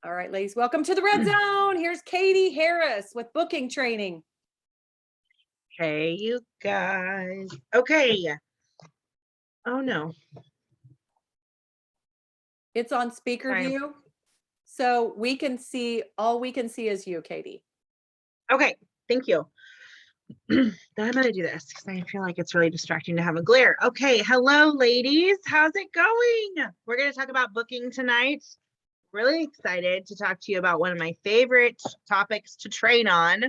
All right, ladies, welcome to the Red Zone. Here's Katie Harris with booking training. Hey, you guys. Okay. Oh no. It's on speaker Sorry. view, so we can see, all we can see is you, Katie. Okay. Thank you. Then I'm gonna do this because I feel like it's really distracting to have a glare. Okay. Hello, ladies. How's it going? We're gonna talk about booking tonight. Really excited to talk to you about one of my favorite topics to train on.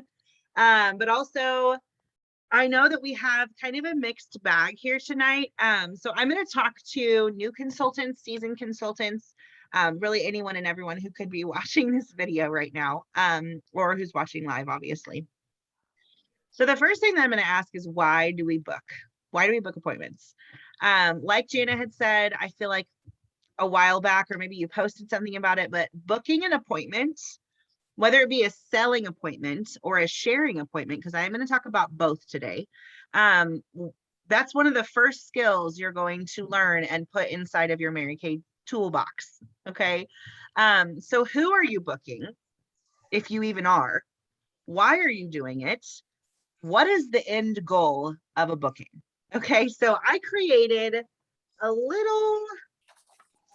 But also I know that we have kind of a mixed bag here tonight. So I'm going to talk to new consultants, seasoned consultants, really anyone and everyone who could be watching this video right now, or who's watching live, obviously. So the first thing that I'm going to ask is, why do we book? Why do we book appointments? Like Jana had said, I feel like a while back, or maybe you posted something about it, but booking an appointment, whether it be a selling appointment or a sharing appointment, because I'm going to talk about both today. That's one of the first skills you're going to learn and put inside of your Mary Kay toolbox. Okay. So who are you booking? If you even are, why are you doing it? What is the end goal of a booking? Okay. So I created a little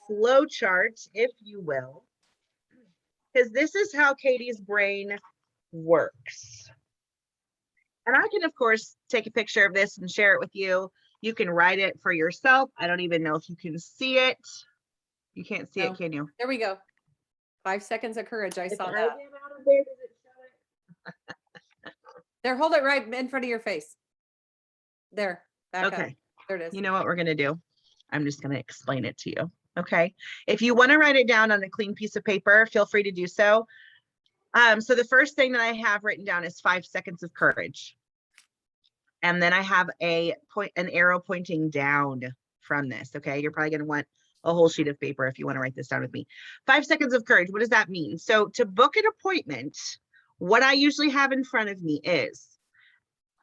flow chart, if you will, because this is how Katie's brain works. And I can, of course, take a picture of this and share it with you. You can write it for yourself. I don't even know if you can see it. You can't see it, can you? There we go. 5 seconds of courage. I saw that. Out of there, does it show it? There, hold it right in front of your face. There, back up. Okay. There it is. You know what we're going to do? I'm just going to explain it to you. Okay. If you want to write it down on a clean piece of paper, feel free to do so. So the first thing that I have written down is 5 seconds of courage. And then I have an arrow pointing down from this. Okay. You're probably going to want a whole sheet of paper if you want to write this down with me. 5 seconds of courage. What does that mean? So to book an appointment, what I usually have in front of me is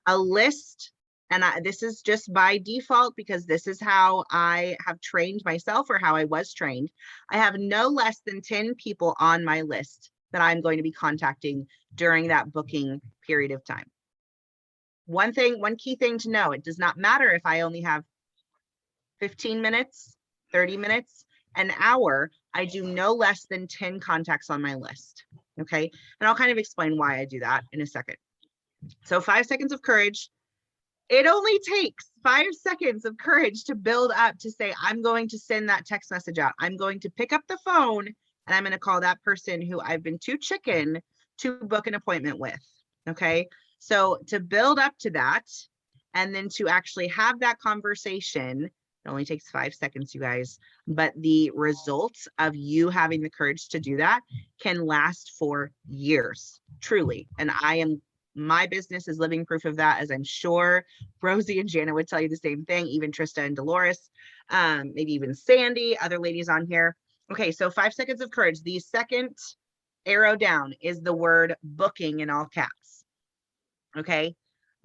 a list. And this is just by default because this is how I have trained myself, or how I was trained. I have no less than 10 people on my list that I'm going to be contacting during that booking period of time. One key thing to know, it does not matter if I only have 15 minutes, 30 minutes, an hour, I do no less than 10 contacts on my list. Okay. And I'll kind of explain why I do that in a second. So 5 seconds of courage. It only takes 5 seconds of courage to build up to say, I'm going to send that text message out. I'm going to pick up the phone and I'm going to call that person who I've been too chicken to book an appointment with. Okay. So to build up to that, and then to actually have that conversation, it only takes 5 seconds, you guys, but the results of you having the courage to do that can last for years, truly. And my business is living proof of that, as I'm sure Rosie and Jana would tell you the same thing, even Trista and Dolores, maybe even Sandy, other ladies on here. Okay, so 5 seconds of courage. The second arrow down is the word booking in all caps. Okay,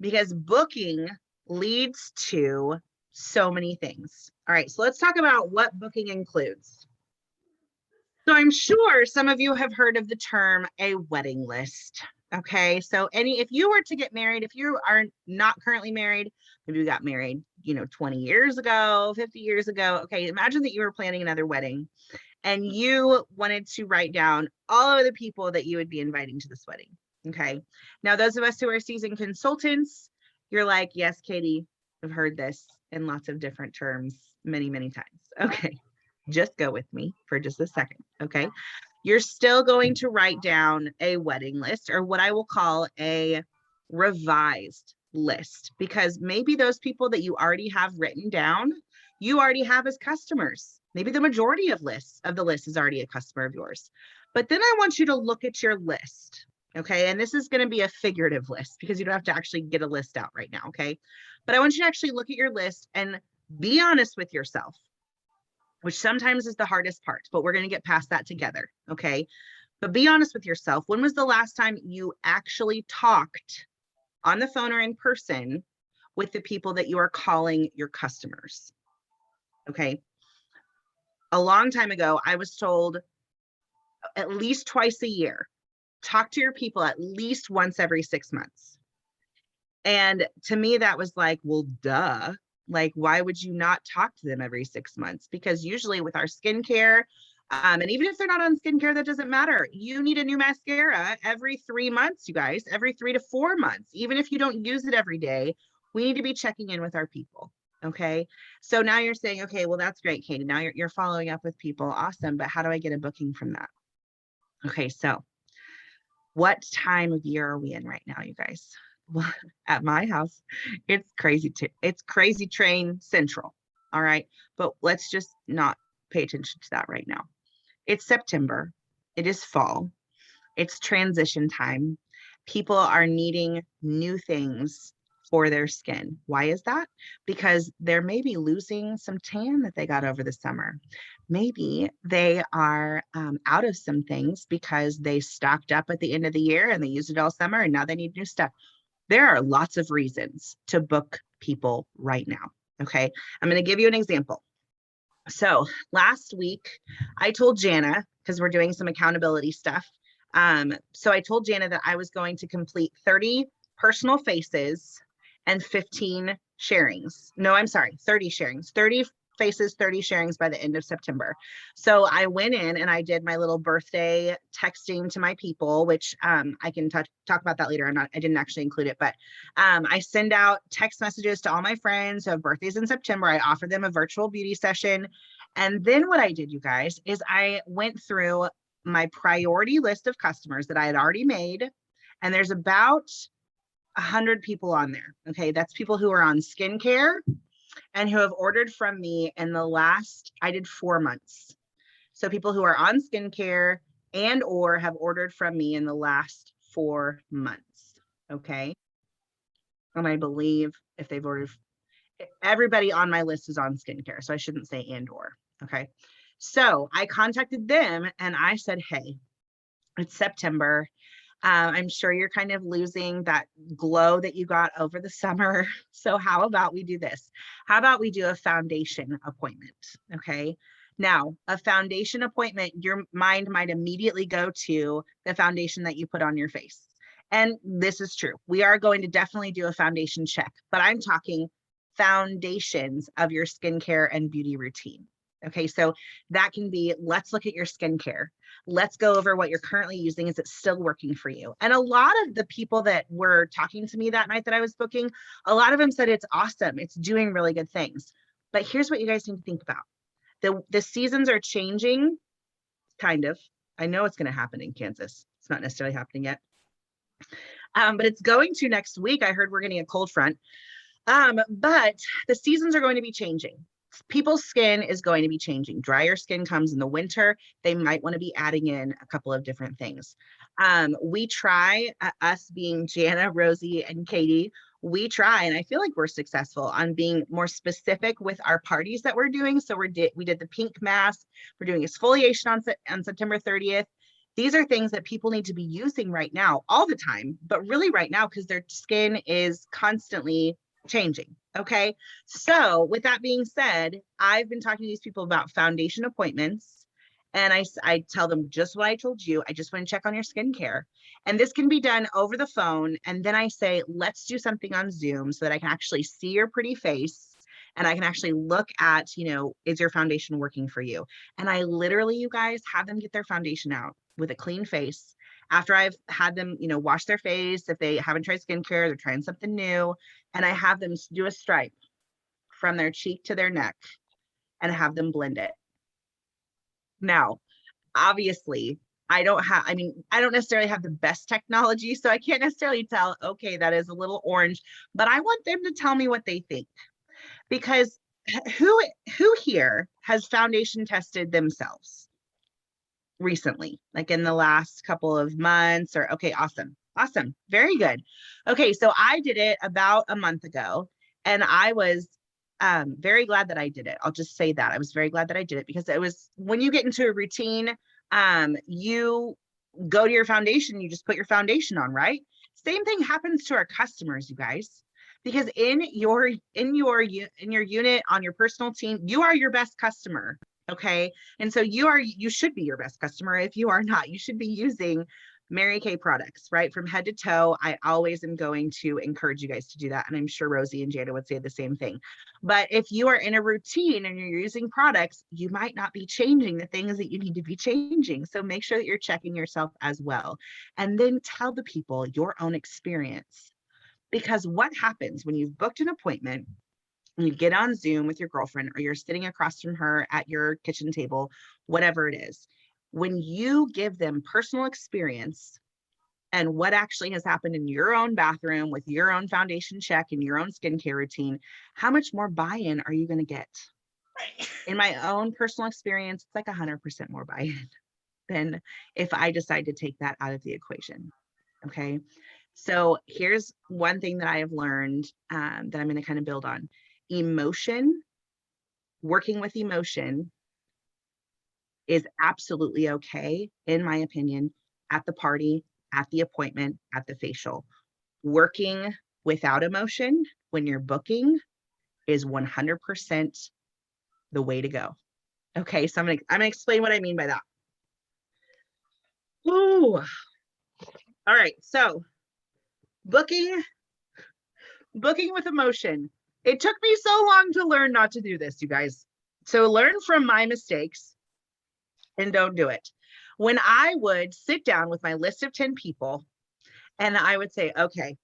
because booking leads to so many things. All right, so let's talk about what booking includes. So I'm sure some of you have heard of the term a wedding list. Okay, so if you were to get married, if you are not currently married, maybe you got married, 20 years ago, 50 years ago. Okay, imagine that you were planning another wedding and you wanted to write down all of the people that you would be inviting to this wedding. Okay, now those of us who are seasoned consultants, you're like, yes, Katie, I've heard this in lots of different terms many, many times. Okay, just go with me for just a second. Okay, you're still going to write down a wedding list, or what I will call a revised list, because maybe those people that you already have written down, you already have as customers. Maybe the majority of the list is already a customer of yours. But then I want you to look at your list. Okay, and this is going to be a figurative list because you don't have to actually get a list out right now. Okay, but I want you to actually look at your list and be honest with yourself, which sometimes is the hardest part, but we're going to get past that together. Okay, but be honest with yourself. When was the last time you actually talked on the phone or in person with the people that you are calling your customers? Okay, a long time ago, I was told, at least twice a year. Talk to your people at least once every 6 months. And to me, that was like, well, duh. Like, why would you not talk to them every 6 months? Because usually with our skincare, and even if they're not on skincare, that doesn't matter. You need a new mascara every 3 months, you guys, every 3 to 4 months. Even if you don't use it every day, we need to be checking in with our people. Okay. So now you're saying, okay, well, that's great, Katie. Now you're following up with people. Awesome. But how do I get a booking from that? Okay. So what time of year are we in right now, you guys? Well, at my house, it's crazy. It's crazy train central. All right. But let's just not pay attention to that right now. It's September. It is fall. It's transition time. People are needing new things for their skin. Why is that? Because they're maybe losing some tan that they got over the summer. Maybe they are out of some things because they stocked up at the end of the year and they used it all summer and now they need new stuff. There are lots of reasons to book people right now. Okay. I'm going to give you an example. So last week I told Jana, because we're doing some accountability stuff. So I told Jana that I was going to complete 30 personal faces and 15 sharings. No, I'm sorry, 30 sharings, 30 faces, 30 sharings by the end of September. So I went in and I did my little birthday texting to my people, which I can talk about that later. I didn't actually include it, but I send out text messages to all my friends who have birthdays in September. I offer them a virtual beauty session. And then what I did, you guys, is I went through my priority list of customers that I had already made. And there's about 100 people on there. Okay. That's people who are on skincare and who have ordered from me in the last, I did 4 months. So people who are on skincare and or have ordered from me in the last 4 months. Okay. And I believe if they've ordered, everybody on my list is on skincare. So I shouldn't say and or. Okay. So I contacted them and I said, hey, it's September. I'm sure you're kind of losing that glow that you got over the summer. So how about we do this? How about we do a foundation appointment? Okay. Now, a foundation appointment, your mind might immediately go to the foundation that you put on your face. And this is true. We are going to definitely do a foundation check, but I'm talking foundations of your skincare and beauty routine. Okay, so that can be, let's look at your skincare. Let's go over what you're currently using. Is it still working for you? And a lot of the people that were talking to me that night that I was booking, a lot of them said it's awesome. It's doing really good things. But here's what you guys need to think about. The seasons are changing, kind of. I know it's going to happen in Kansas. It's not necessarily happening yet. But it's going to next week. I heard we're getting a cold front. But the seasons are going to be changing. People's skin is going to be changing. Drier skin comes in the winter. They might want to be adding in a couple of different things. We try, us being Jana, Rosie, and Katie, we try, and I feel like we're successful on being more specific with our parties that we're doing. So we did the pink mask. We're doing exfoliation on September 30th. These are things that people need to be using right now, all the time, but really right now because their skin is constantly changing. Okay. So with that being said, I've been talking to these people about foundation appointments, and I tell them just what I told you. I just want to check on your skincare, and this can be done over the phone. And then I say, let's do something on Zoom so that I can actually see your pretty face and I can actually look at, is your foundation working for you? And I literally, you guys, have them get their foundation out with a clean face. After I've had them, wash their face, if they haven't tried skincare, they're trying something new, and I have them do a stripe from their cheek to their neck and have them blend it. Now, obviously, I don't necessarily have the best technology, so I can't necessarily tell, okay, that is a little orange, but I want them to tell me what they think. Because who here has foundation tested themselves recently, like in the last couple of months? Or okay, awesome, very good. Okay, so I did it about a month ago, and I was very glad that I did it. I'll just say that I was very glad that I did it, because it was, when you get into a routine, you go to your foundation, you just put your foundation on, right? Same thing happens to our customers, you guys, because in your unit, on your personal team, you are your best customer. Okay. And so you should be your best customer. If you are not, you should be using Mary Kay products, right? From head to toe. I always am going to encourage you guys to do that. And I'm sure Rosie and Jada would say the same thing. But if you are in a routine and you're using products, you might not be changing the things that you need to be changing. So make sure that you're checking yourself as well. And then tell the people your own experience. Because what happens when you've booked an appointment, and you get on Zoom with your girlfriend, or you're sitting across from her at your kitchen table, whatever it is, when you give them personal experience and what actually has happened in your own bathroom with your own foundation check and your own skincare routine, how much more buy-in are you going to get? In my own personal experience, it's like 100% more buy-in than if I decide to take that out of the equation. Okay. So here's one thing that I have learned that I'm going to kind of build on. Emotion, working with emotion is absolutely okay, in my opinion, at the party, at the appointment, at the facial. Working without emotion when you're booking is 100% the way to go. Okay, so I'm gonna explain what I mean by that. Ooh. All right, so booking with emotion. It took me so long to learn not to do this, you guys. So learn from my mistakes and don't do it. When I would sit down with my list of 10 people and I would say, okay,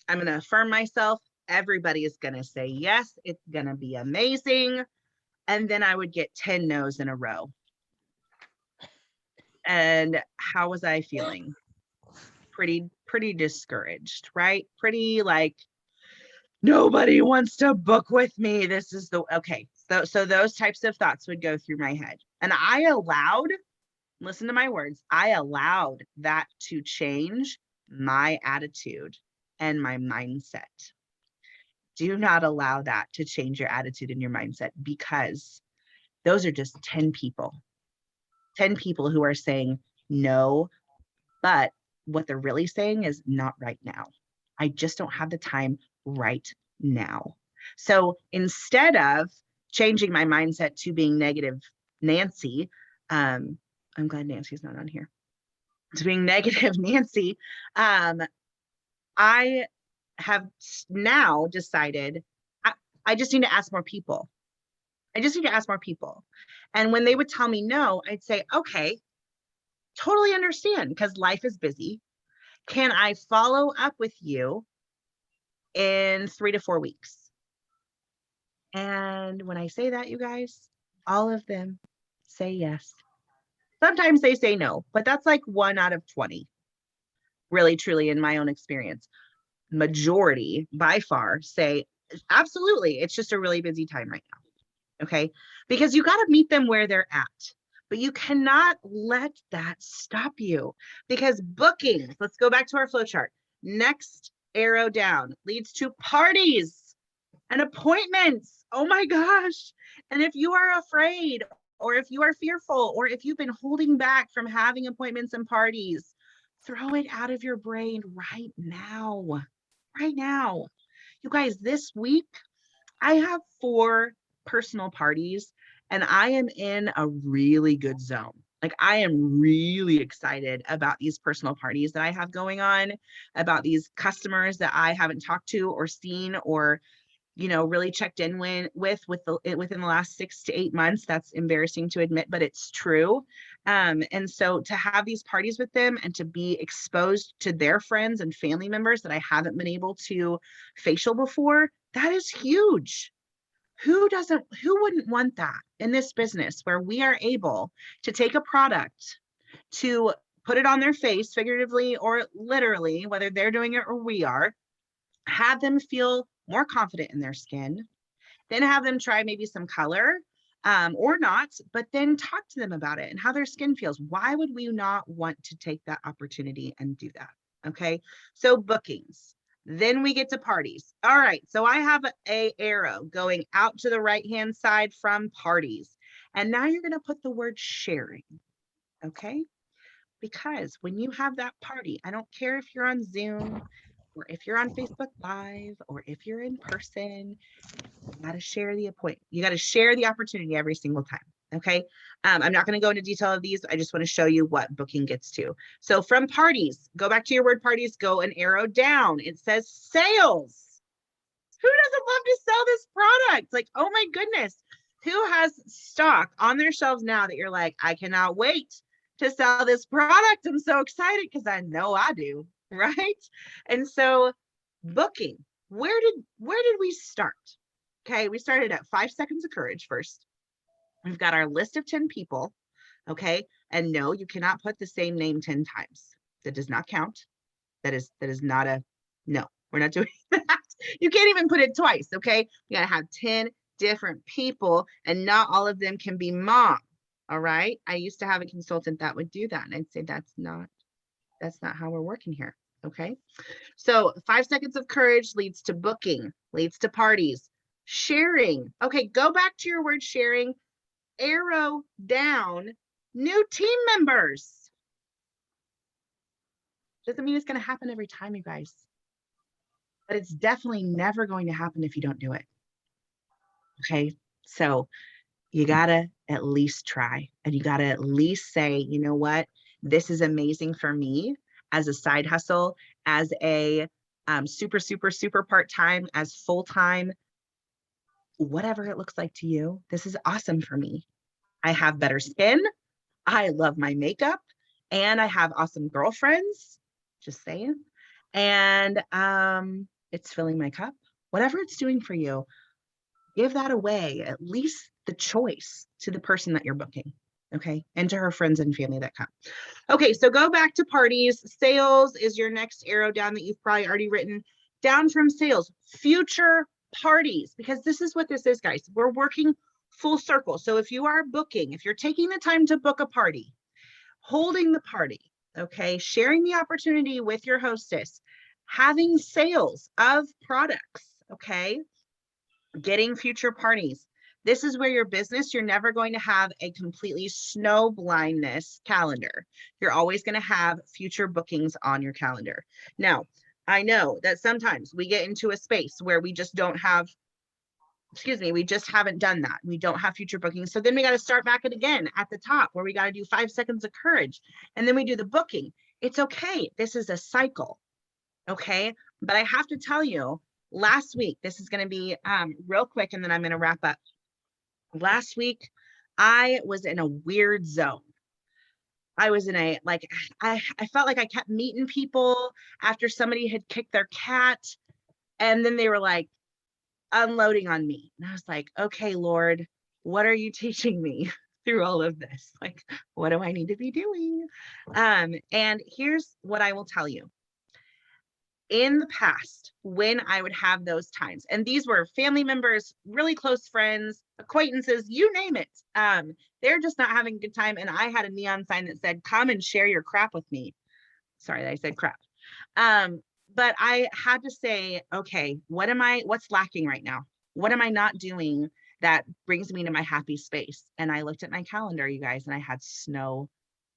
I'm going to affirm myself. Everybody is going to say yes. It's going to be amazing. And then I would get 10 no's in a row. And how was I feeling? Pretty discouraged, right? Pretty like, nobody wants to book with me. This is okay. So those types of thoughts would go through my head. And listen to my words, I allowed that to change my attitude and my mindset. Do not allow that to change your attitude and your mindset, because those are just 10 people who are saying no, but what they're really saying is not right now. I just don't have the time right now. So instead of changing my mindset to being negative Nancy, I'm glad Nancy's not on here, to being negative Nancy, I have now decided I just need to ask more people. And when they would tell me no, I'd say, okay, totally understand, because life is busy. Can I follow up with you in 3 to 4 weeks? And when I say that, you guys, all of them say yes. Sometimes they say no, but that's like 1 out of 20, really, truly, in my own experience. Majority, by far, say absolutely. It's just a really busy time right now. Okay. Because you got to meet them where they're at, but you cannot let that stop you, because bookings, let's go back to our flow chart. Next arrow down leads to parties and appointments. Oh my gosh. And if you are afraid, or if you are fearful, or if you've been holding back from having appointments and parties, throw it out of your brain right now. Right now. You guys, this week, I have 4 personal parties and I am in a really good zone. Like, I am really excited about these personal parties that I have going on, about these customers that I haven't talked to or seen or, really checked in within the last 6 to 8 months. That's embarrassing to admit, but it's true. And so to have these parties with them and to be exposed to their friends and family members that I haven't been able to facial before, that is huge. Who wouldn't want that in this business, where we are able to take a product, to put it on their face, figuratively or literally, whether they're doing it or we are, have them feel more confident in their skin, then have them try maybe some color or not, but then talk to them about it and how their skin feels. Why would we not want to take that opportunity and do that? Okay, so bookings. Then we get to parties. All right, so I have a arrow going out to the right-hand side from parties. And now you're gonna put the word sharing, okay? Because when you have that party, I don't care if you're on Zoom or if you're on Facebook Live or if you're in person, you gotta share the appointment. You gotta share the opportunity every single time, Okay. I'm not going to go into detail of these. I just want to show you what booking gets to. So from parties, go back to your word parties, go an arrow down. It says sales. Who doesn't love to sell this product? Like, oh my goodness. Who has stock on their shelves now that you're like, I cannot wait to sell this product. I'm so excited because I know I do, right? And so booking, where did we start? Okay, we started at 5 seconds of courage first. We've got our list of 10 people, okay? And no, you cannot put the same name 10 times. That does not count. That is not a, no, we're not doing that. You can't even put it twice, okay? You gotta have 10 different people and not all of them can be mom, all right? I used to have a consultant that would do that and I'd say, that's not how we're working here, okay? So 5 seconds of courage leads to booking, leads to parties, sharing. Okay, go back to your word sharing, arrow down, new team members. Doesn't mean it's going to happen every time, you guys, but it's definitely never going to happen if you don't do it. Okay, so you gotta at least try, and you gotta at least say, you know what, this is amazing for me as a side hustle, as a super part-time, as full-time, whatever it looks like to you. This is awesome for me. I have better skin. I love my makeup, and I have awesome girlfriends, just saying. And it's filling my cup. Whatever it's doing for you, give that away, at least the choice, to the person that you're booking, okay? And to her friends and family that come. Okay, so go back to parties. Sales is your next arrow down that you've probably already written. Down from sales, future parties, because this is what this is, guys. We're working full circle. So if you are booking, if you're taking the time to book a party, holding the party, okay, sharing the opportunity with your hostess, having sales of products, okay, getting future parties. This is where your business, you're never going to have a completely snow blindness calendar. You're always going to have future bookings on your calendar. Now, I know that sometimes we get into a space where we just don't have, we just haven't done that. We don't have future bookings. So then we got to start back again at the top where we got to do 5 seconds of courage. And then we do the booking. It's okay. This is a cycle. Okay. But I have to tell you, last week, this is going to be real quick and then I'm going to wrap up. Last week, I was in a weird zone. I was in a, like, I felt like I kept meeting people after somebody had kicked their cat. And then they were like unloading on me. And I was like, okay, Lord, what are you teaching me through all of this? Like, what do I need to be doing? And here's what I will tell you. In the past, when I would have those times, and these were family members, really close friends, acquaintances, you name it, they're just not having a good time. And I had a neon sign that said, come and share your crap with me. Sorry, I said crap. But I had to say, okay, what's lacking right now? What am I not doing that brings me to my happy space? And I looked at my calendar, you guys, and I had snow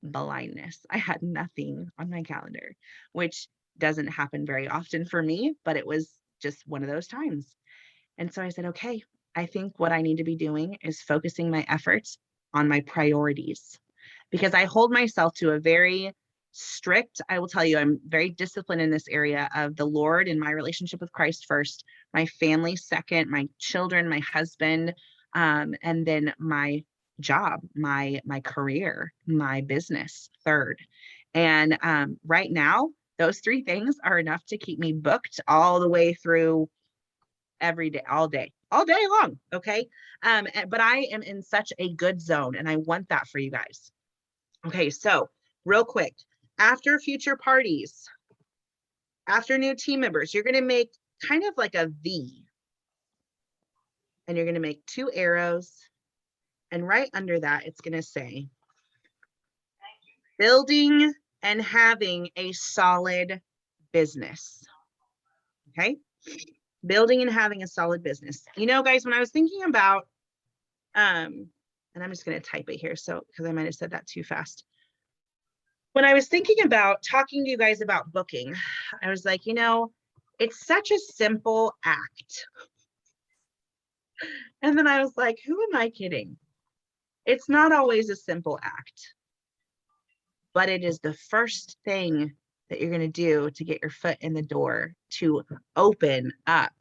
blindness. I had nothing on my calendar, which doesn't happen very often for me, but it was just one of those times. And so I said, okay, I think what I need to be doing is focusing my efforts on my priorities, because I hold myself to a very strict, I will tell you, I'm very disciplined in this area of the Lord and my relationship with Christ first, my family second, my children, my husband, and then my job, my career, my business third. And right now, those 3 things are enough to keep me booked all the way through every day, all day long. Okay. But I am in such a good zone and I want that for you guys. Okay. So real quick, after future parties, after new team members, you're going to make kind of like a V and you're going to make 2 arrows. And right under that, it's going to say building and having a solid business. Okay. Building and having a solid business. You know, guys, when I was thinking about, and I'm just going to type it here. So, because I might've said that too fast. When I was thinking about talking to you guys about booking, I was like, you know, it's such a simple act. And then I was like, who am I kidding? It's not always a simple act, but it is the first thing that you're going to do to get your foot in the door to open up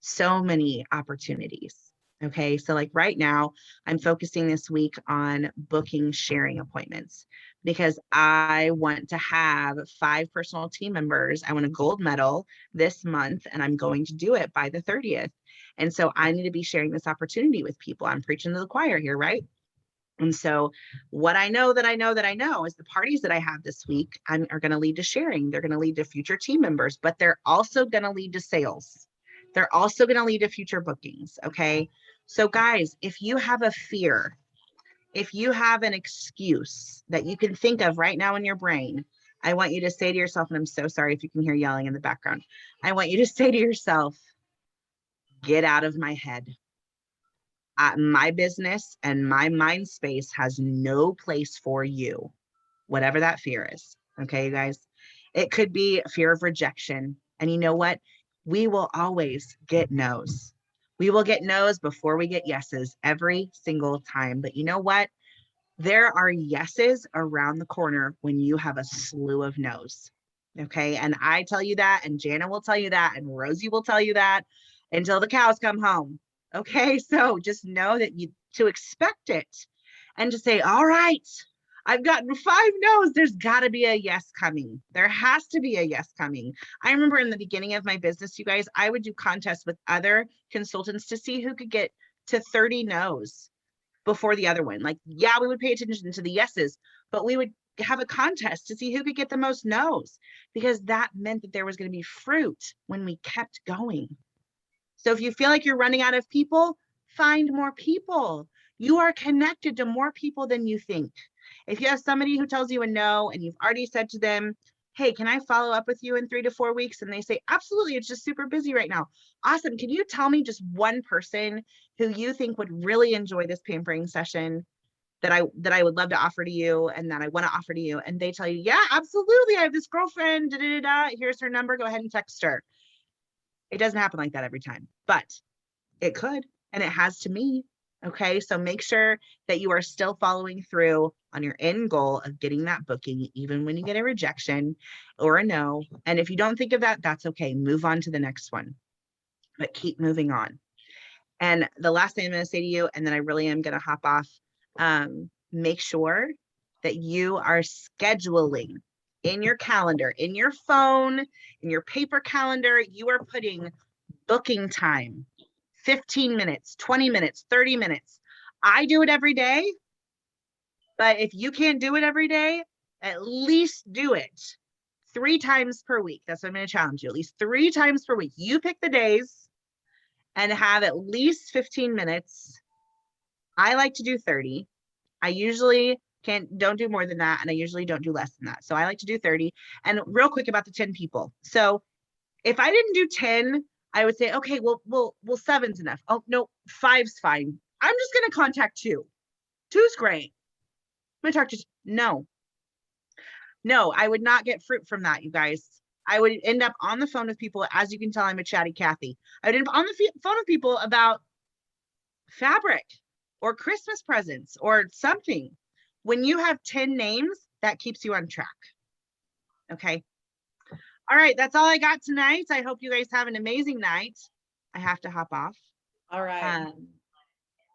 so many opportunities. Okay. So like right now, I'm focusing this week on booking sharing appointments because I want to have 5 personal team members. I want a gold medal this month and I'm going to do it by the 30th. And so I need to be sharing this opportunity with people. I'm preaching to the choir here, right? And so what I know is the parties that I have this week are going to lead to sharing. They're going to lead to future team members, but they're also going to lead to sales. They're also going to lead to future bookings. Okay. So guys, if you have a fear, if you have an excuse that you can think of right now in your brain, I want you to say to yourself, and I'm so sorry if you can hear yelling in the background. I want you to say to yourself, get out of my head. My business and my mind space has no place for you, whatever that fear is. Okay, you guys, it could be a fear of rejection. And you know what? We will always get no's. We will get no's before we get yeses every single time. But you know what? There are yeses around the corner when you have a slew of no's. Okay. And I tell you that, and Jana will tell you that, and Rosie will tell you that until the cows come home. Okay. So just know that to expect it and to say, all right, I've gotten 5 no's. There's got to be a yes coming. There has to be a yes coming. I remember in the beginning of my business, you guys, I would do contests with other consultants to see who could get to 30 no's before the other one. Like, yeah, we would pay attention to the yeses, but we would have a contest to see who could get the most no's, because that meant that there was going to be fruit when we kept going. So if you feel like you're running out of people, find more people. You are connected to more people than you think. If you have somebody who tells you a no and you've already said to them, hey, can I follow up with you in 3 to 4 weeks? And they say, absolutely, it's just super busy right now. Awesome. Can you tell me just one person who you think would really enjoy this pampering session that I would love to offer to you and that I want to offer to you? And they tell you, yeah, absolutely. I have this girlfriend, here's her number. Go ahead and text her. It doesn't happen like that every time, but it could, and it has to me. Okay. So make sure that you are still following through on your end goal of getting that booking, even when you get a rejection or a no. And if you don't think of that, that's okay. Move on to the next one, but keep moving on. And the last thing I'm going to say to you, and then I really am going to hop off, make sure that you are scheduling in your calendar, in your phone, in your paper calendar, you are putting booking time, 15 minutes, 20 minutes, 30 minutes. I do it every day, but if you can't do it every day, at least do it 3 times per week. That's what I'm going to challenge you, at least 3 times per week. You pick the days and have at least 15 minutes. I like to do 30. I usually don't do more than that, and I usually don't do less than that. So I like to do 30. And real quick about the 10 people. So if I didn't do 10, I would say, okay, well, 7's enough. Oh, no, 5's fine. I'm just going to contact 2. 2's great. I'm going to talk to No, I would not get fruit from that, you guys. I would end up on the phone with people. As you can tell, I'm a chatty Cathy. I would end up on the phone with people about fabric or Christmas presents or something. When you have 10 names, that keeps you on track. Okay. All right. That's all I got tonight. I hope you guys have an amazing night. I have to hop off. All right.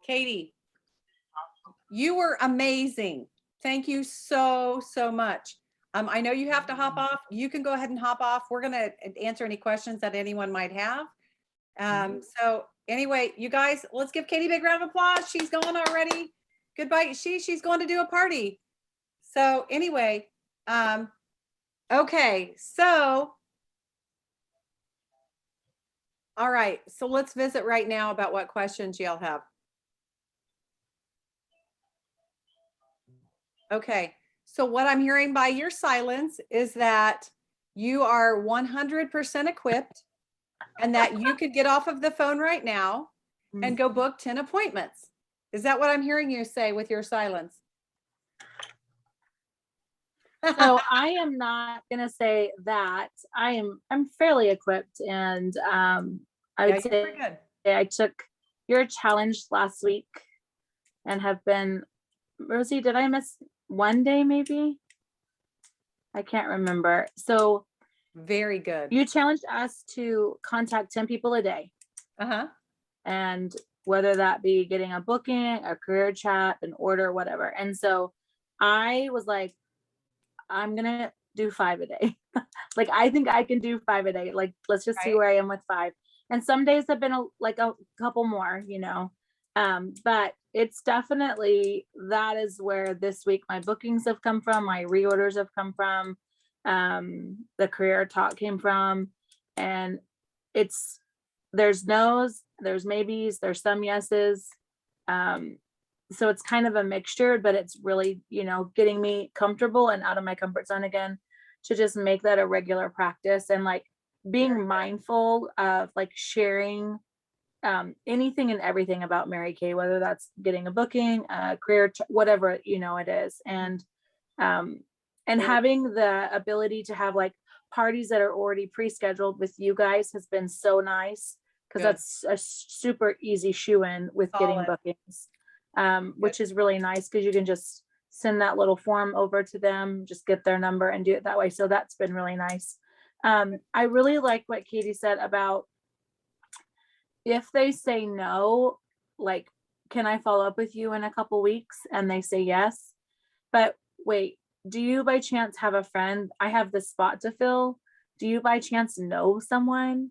Katie, you were amazing. Thank you so much. I know you have to hop off. You can go ahead and hop off. We're going to answer any questions that anyone might have. So anyway, you guys, let's give Katie a big round of applause. She's gone already. Goodbye. She's going to do a party. So anyway, okay. So, all right. So let's visit right now about what questions y'all have. Okay. So what I'm hearing by your silence is that you are 100% equipped and that you could get off of the phone right now and go book 10 appointments. Is that what I'm hearing you say with your silence? So I am not going to say that. I'm fairly equipped, and I would say I took your challenge last week and have been Rosie, did I miss one day maybe? I can't remember. So Very good. you challenged us to contact 10 people a day, Uh-huh. and whether that be getting a booking, a career chat, an order, whatever. And so I was like, I'm gonna do 5 a day. Like, I think I can do 5 a day. Like, let's just see Right. where I am with 5. And some days have been like a couple more, but it's definitely, that is where this week my bookings have come from, my reorders have come from, the career talk came from, and it's, there's no's, there's maybes, there's some yeses. So it's kind of a mixture, but it's really, getting me comfortable and out of my comfort zone again, to just make that a regular practice, and like being mindful of like sharing anything and everything about Mary Kay, whether that's getting a booking, career, whatever, it is. And Very- having the ability to have like parties that are already pre-scheduled with you guys has been so nice, because Good. that's a super easy shoe-in with getting Solid. bookings, which is really nice, because you can just send that little form over to them, just get their number and do it that way. So that's been really nice. I really like what Katie said about, if they say no, like, can I follow up with you in a couple weeks? And they say yes. But wait, do you by chance have a friend? I have this spot to fill. Do you by chance know someone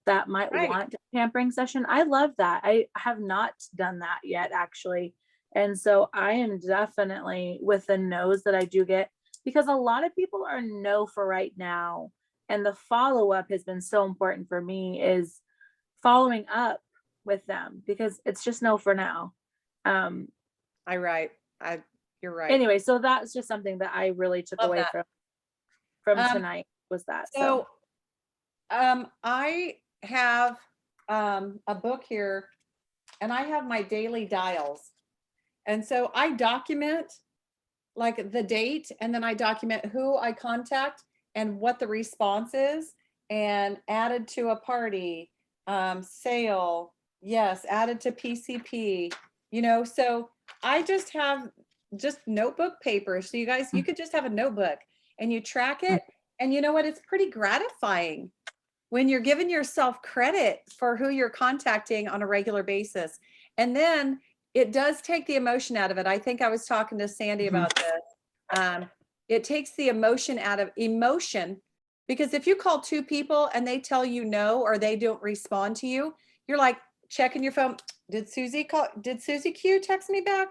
that might Right. want a pampering session? I love that. I have not done that yet, actually. And so I am definitely with the no's that I do get, because a lot of people are no for right now. And the follow-up has been so important for me, is following up with them, because it's just no for now. You're right. Anyway, so that's just something that I really took Love away that. from Um, tonight, was that. So, I have, a book here, and I have my daily dials. And so I document like the date, and then I document who I contact and what the response is, and added to a party, sale, yes, added to PCP, so I just have just notebook paper. So you guys, you could just have a notebook and you track it. And you know what? It's pretty gratifying when you're giving yourself credit for who you're contacting on a regular basis. And then it does take the emotion out of it. I think I was talking to Sandy about this. It takes the emotion out of emotion, because if you call 2 people and they tell you no, or they don't respond to you, you're like checking your phone. Did Susie Q text me back?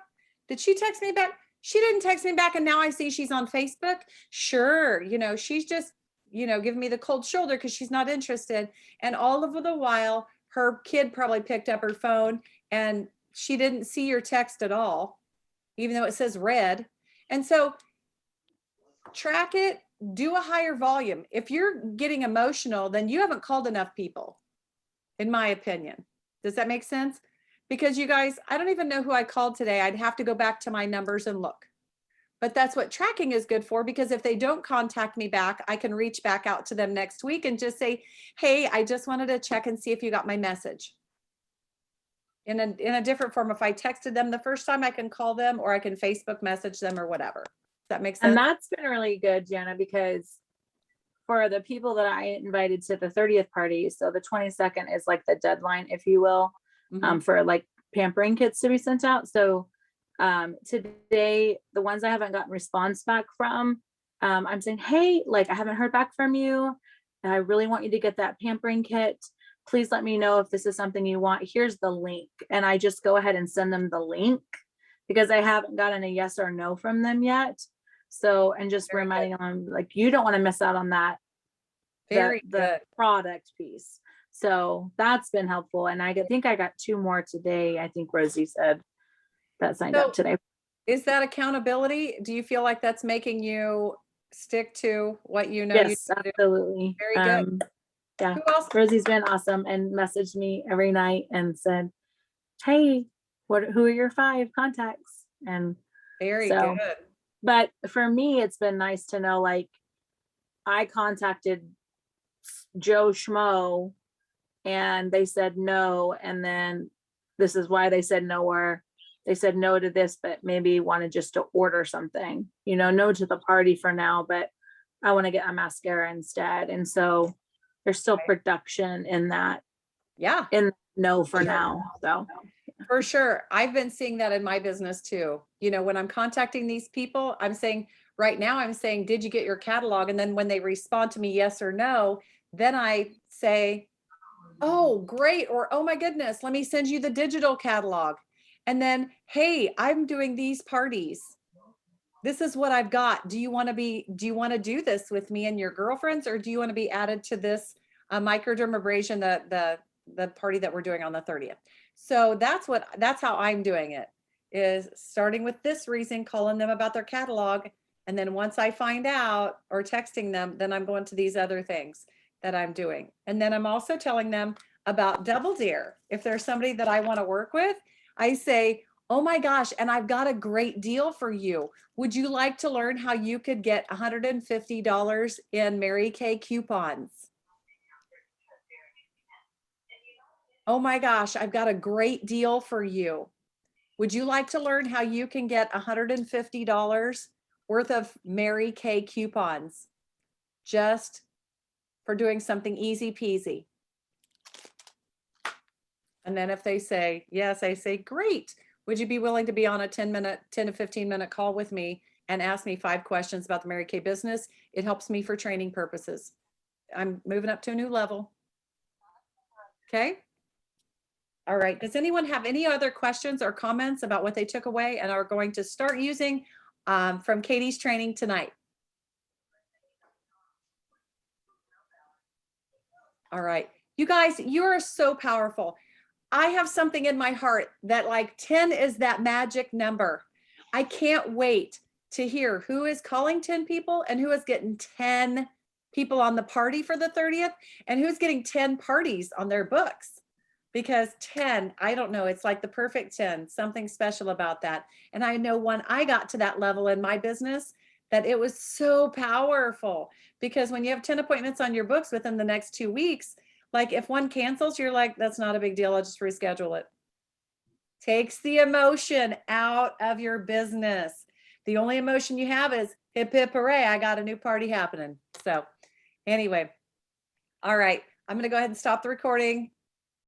Did she text me back? She didn't text me back. And now I see she's on Facebook. Sure. She's just, giving me the cold shoulder because she's not interested. And all of the while, her kid probably picked up her phone and she didn't see your text at all, even though it says read. And so track it, do a higher volume. If you're getting emotional, then you haven't called enough people, in my opinion. Does that make sense? Because you guys, I don't even know who I called today. I'd have to go back to my numbers and look. But that's what tracking is good for, because if they don't contact me back, I can reach back out to them next week and just say, hey, I just wanted to check and see if you got my message. In a different form. If I texted them the first time, I can call them, or I can Facebook message them, or whatever. Does that make sense? And that's been really good, Jana, because for the people that I invited to the 30th party, so the 22nd is like the deadline, if you will, Mhm. for like pampering kits to be sent out. So today, the ones I haven't gotten response back from, I'm saying, hey, like, I haven't heard back from you. I really want you to get that pampering kit. Please let me know if this is something you want. Here's the link. And I just go ahead and send them the link, because I haven't gotten a yes or no from them yet. So, and just Very reminding them, like, you don't want to miss out on that, Very the good. product piece. So that's been helpful. And I think I got 2 more today. I think Rosie said that signed So- up today. Is that accountability? Do you feel like that's making you stick to what you know? Yes, absolutely. Very good. Yeah, Who else? Rosie's been awesome and messaged me every night and said, hey, who are your 5 contacts? And Very so, good. but for me, it's been nice to know, like, I contacted Joe Schmo and they said no. And then this is why they said no, or they said no to this, but maybe wanted just to order something, you know, no to the party for now, but I want to get a mascara instead. And so there's still Right. production in that, Yeah, in no for Sure. now. So for sure. I've been seeing that in my business too. You know, when I'm contacting these people, I'm saying, right now, I'm saying, did you get your catalog? And then when they respond to me, yes or no, then I say, oh, great. Or, oh my goodness, let me send you the digital catalog. And then, hey, I'm doing these parties. This is what I've got. Do you want to do this with me and your girlfriends, or do you want to be added to this microdermabrasion, the party that we're doing on the 30th? So that's how I'm doing it, is starting with this reason, calling them about their catalog. And then once I find out, or texting them, then I'm going to these other things that I'm doing. And then I'm also telling them about Double Dare. If there's somebody that I want to work with, I say, oh my gosh, and I've got a great deal for you. Would you like to learn how you could get $150 in Mary Kay coupons? Oh my gosh, I've got a great deal for you. Would you like to learn how you can get $150 worth of Mary Kay coupons just for doing something easy peasy? And then if they say yes, I say, great. Would you be willing to be on a 10 to 15 minute call with me and ask me 5 questions about the Mary Kay business? It helps me for training purposes. I'm moving up to a new level. Okay. All right. Does anyone have any other questions or comments about what they took away and are going to start using from Katie's training tonight? All right. You guys, you are so powerful. I have something in my heart that like 10 is that magic number. I can't wait to hear who is calling 10 people and who is getting 10 people on the party for the 30th and who's getting 10 parties on their books. Because 10, I don't know, it's like the perfect 10, something special about that. And I know when I got to that level in my business, that it was so powerful, because when you have 10 appointments on your books within the next 2 weeks, like if one cancels, you're like, that's not a big deal. I'll just reschedule it. Takes the emotion out of your business. The only emotion you have is hip, hip, hooray. I got a new party happening. So anyway, all right. I'm going to go ahead and stop the recording.